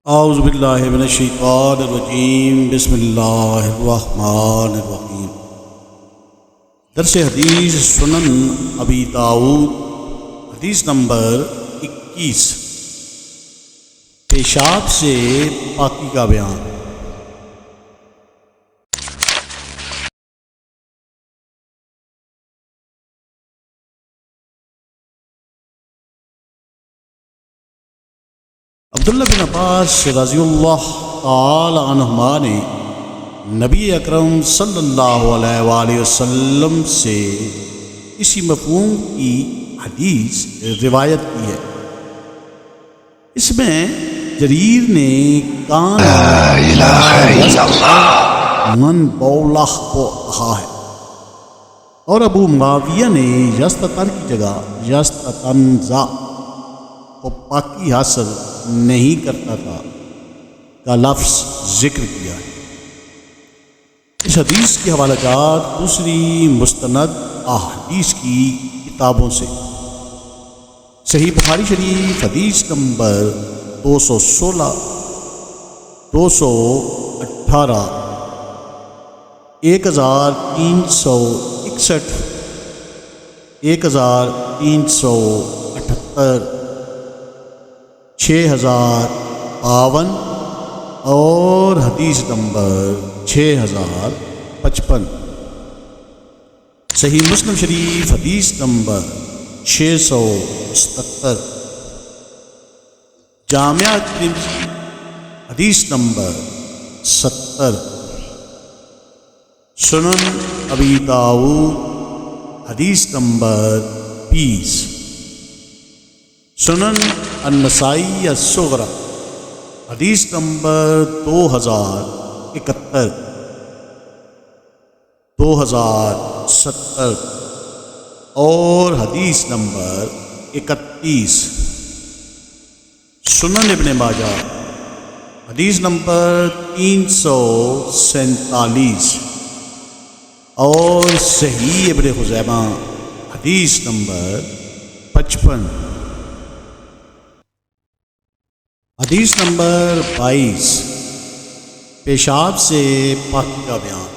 اعوذ باللہ من الشیطان الرجیم بسم اللہ الرحمن الرحیم۔ درس حدیث سنن ابی داؤد، حدیث نمبر 21، پیشاب سے پاکی کا بیان۔ عبداللہ بن عباس رضی اللہ تعالی عنہما نے نبی اکرم صلی اللہ علیہ وآلہ وسلم سے اسی مفہوم کی حدیث روایت کی ہے۔ اس میں جریر نے کان من بولہ کو کہا ہے، اور ابو معاویہ نے یستتر کی جگہ یستتنزا کو پاکی حاصل نہیں کرتا تھا کا لفظ ذکر کیا ہے۔ اس حدیث کے حوالہ جات دوسری مستند احادیث کی کتابوں سے: صحیح بخاری شریف حدیث نمبر 216، 218، 1361، 1378، 6052 اور حدیث نمبر 6055۔ صحیح مسلم شریف حدیث نمبر 677، جامعہ ترمذی حدیث نمبر 70، سنن ابی داؤد حدیث نمبر 20، سنن النسائی الصغری حدیث نمبر 2071، 2070 اور حدیث نمبر 31۔ سنن ابن ماجہ حدیث نمبر 347 اور صحیح ابن خزیمہ حدیث نمبر 55۔ حدیث نمبر 22، پیشاب سے پاکی کا بیان۔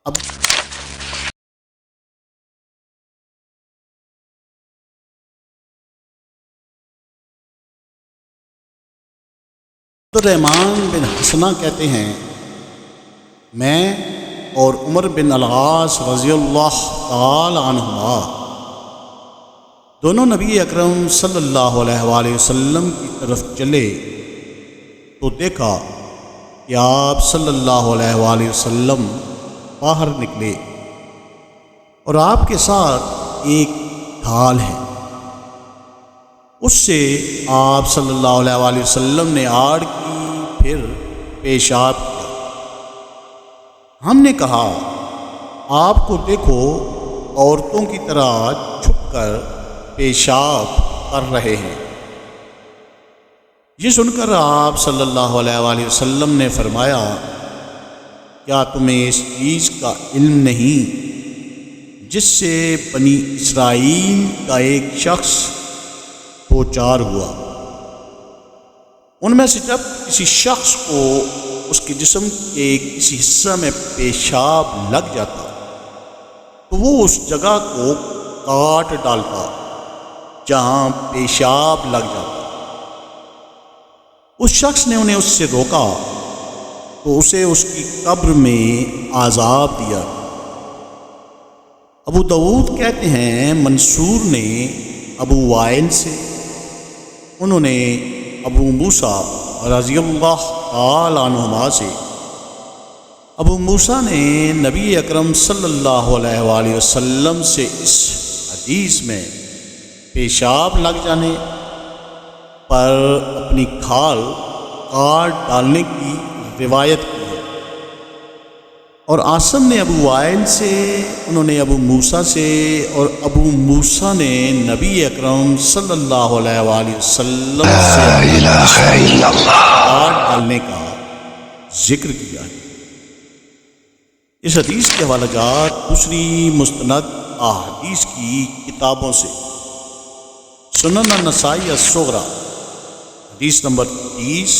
اب عبدالرحمن بن حسنہ کہتے ہیں، میں اور عمر بن العاص رضی اللہ تعالی عنہما دونوں نبی اکرم صلی اللہ علیہ وآلہ وسلم کی طرف چلے تو دیکھا کہ آپ صلی اللہ علیہ وآلہ وسلم باہر نکلے اور آپ کے ساتھ ایک ڈھال ہے۔ اس سے آپ صلی اللہ علیہ وآلہ وسلم نے آڑ کی، پھر پیشاب کیا۔ ہم نے کہا، آپ کو دیکھو عورتوں کی طرح چھپ کر پیشاب کر رہے ہیں۔ یہ سن کر آپ صلی اللہ علیہ وآلہ وسلم نے فرمایا، کیا تمہیں اس چیز کا علم نہیں جس سے بنی اسرائیل کا ایک شخص دوچار ہوا؟ ان میں سے جب کسی شخص کو اس کے جسم کے کسی حصہ میں پیشاب لگ جاتا تو وہ اس جگہ کو کاٹ ڈالتا جہاں پیشاب لگ جاتا۔ اس شخص نے انہیں اس سے روکا تو اسے اس کی قبر میں عذاب دیا۔ ابو داؤد کہتے ہیں، منصور نے ابو وائل سے، انہوں نے ابو موسیٰ رضی اللہ تعالی عنہما سے، ابو موسیٰ نے نبی اکرم صلی اللہ علیہ وآلہ وسلم سے اس حدیث میں پیشاب لگ جانے پر اپنی کھال کاٹ ڈالنے کی روایت کی ہے، اور عاصم نے ابو وائل سے، انہوں نے ابو موسیٰ سے، اور ابو موسیٰ نے نبی اکرم صلی اللہ علیہ وآلہ وسلم سے کاٹ ڈالنے کا ذکر کیا ہے۔ اس حدیث کے حوالہ جات دوسری مستند احادیث کی کتابوں سے: سنن النسائی الصغری حدیث نمبر 30،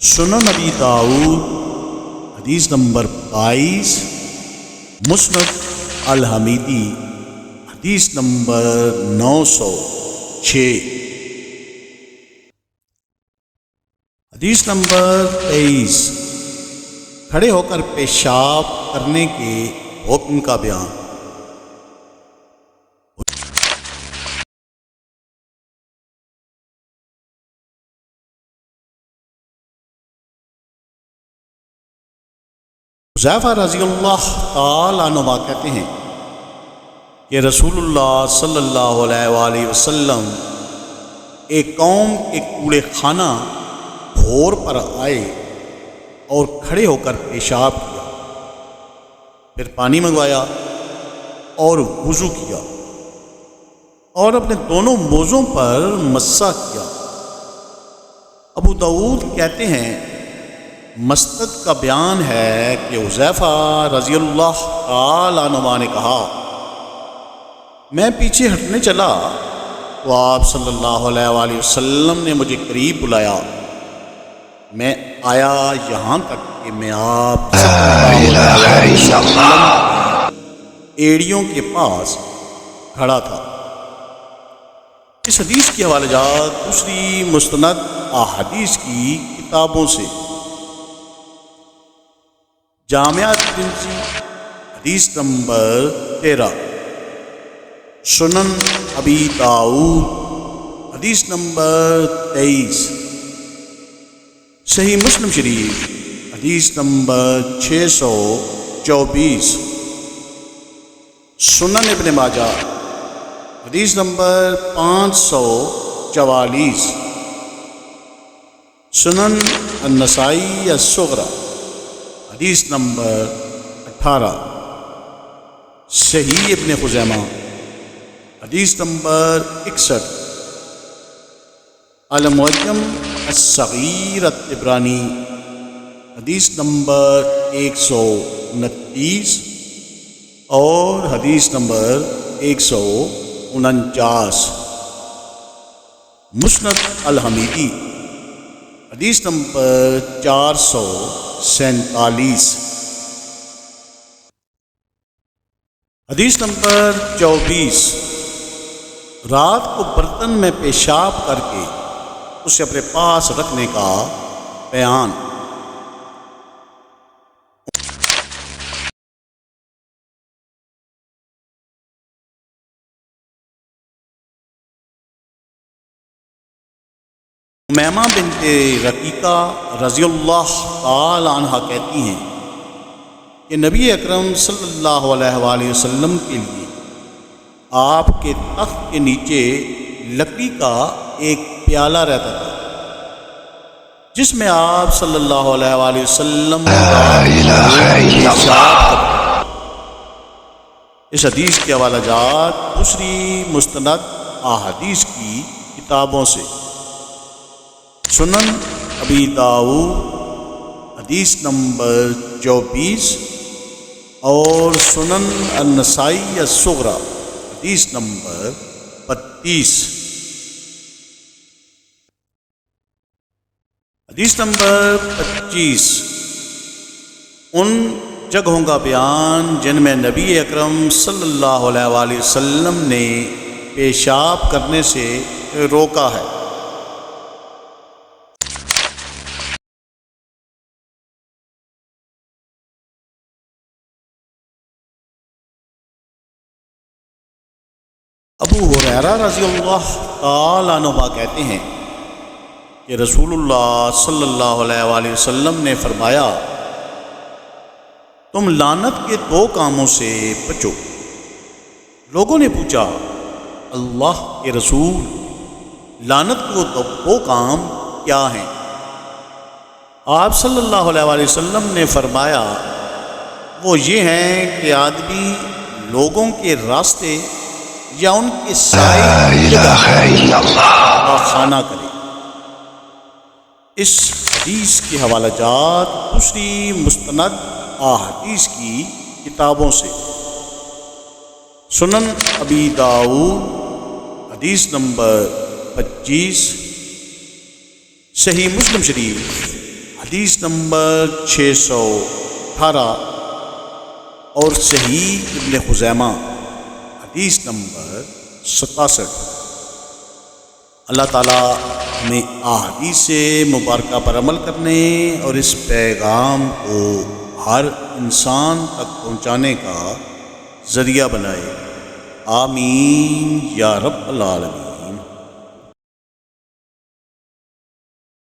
سنن ابی داؤد حدیث نمبر 22، مسند الحمیدی حدیث نمبر 906۔ حدیث نمبر 23، کھڑے ہو کر پیشاب کرنے کے حکم کا بیان۔ حذیفہ رضی اللہ تعالیٰ عنہ کہتے ہیں کہ رسول اللہ صلی اللہ علیہ وآلہ وسلم ایک قوم کے کوڑے خانہ بھور پر آئے اور کھڑے ہو کر پیشاب کیا، پھر پانی منگوایا اور وضو کیا اور اپنے دونوں موزوں پر مسح کیا۔ ابو داؤد کہتے ہیں مسند کا بیان ہے کہ حذیفہ رضی اللہ تعالیٰ عنہ نے کہا، میں پیچھے ہٹنے چلا تو آپ صلی اللہ علیہ وآلہ وسلم نے مجھے قریب بلایا، میں آیا یہاں تک کہ میں آپ صلی اللہ علیہ وسلم ایڑیوں کے پاس کھڑا تھا۔ اس حدیث کی حوالہ جات دوسری مستند احادیث کی کتابوں سے: جامعہ ترمذی حدیث نمبر 13، سنن ابی داؤد حدیث نمبر 23، صحیح مسلم شریف حدیث نمبر 624، سنن ابن ماجہ حدیث نمبر 544، سنن النسائی الصغری حدیث نمبر 18، صحیح ابن خزیمہ حدیث نمبر 61، المعجم الصغیر الطبرانی حدیث نمبر 129 اور حدیث نمبر 149، مسند الحمیدی حدیث نمبر 447۔ حدیث نمبر 24، رات کو برتن میں پیشاب کر کے اسے اپنے پاس رکھنے کا بیان۔ امیمہ بنت رقیقہ رضی اللہ تعالی عنہ کہتی ہیں کہ نبی اکرم صلی اللہ علیہ وآلہ وسلم کے لیے آپ کے تخت کے نیچے لکڑی کا ایک پیالہ رہتا تھا جس میں آپ صلی اللہ علیہ وآلہ وسلم اس حدیث کے حوالہ جات دوسری مستند احادیث کی کتابوں سے: سنن ابی داؤد حدیث نمبر 24 اور سنن النسائی الصغری حدیث نمبر 32۔ حدیث نمبر 25، ان جگہوں کا بیان جن میں نبی اکرم صلی اللہ علیہ وآلہ وسلم نے پیشاب کرنے سے روکا ہے۔ ابو ہریرہ رضی اللہ تعالیٰ عنہ کہتے ہیں کہ رسول اللہ صلی اللہ علیہ وآلہ وسلم نے فرمایا، تم لعنت کے 2 کاموں سے بچو۔ لوگوں نے پوچھا، اللہ کے رسول، لعنت کے وہ 2 کام کیا ہیں؟ آپ صلی اللہ علیہ وآلہ وسلم نے فرمایا، وہ یہ ہیں کہ آدمی لوگوں کے راستے یا ان کے سائے کا خانہ کرے۔ اس حدیث کے حوالہ جات دوسری مستند احادیث کی کتابوں سے: سنن ابی داؤد حدیث نمبر 25، صحیح مسلم شریف حدیث نمبر 618 اور صحیح ابن خزیمہ حدیث نمبر 67۔ اللہ تعالیٰ ہمیں احادیث مبارکہ پر عمل کرنے اور اس پیغام کو ہر انسان تک پہنچانے کا ذریعہ بنائے، آمین یا رب العالمین۔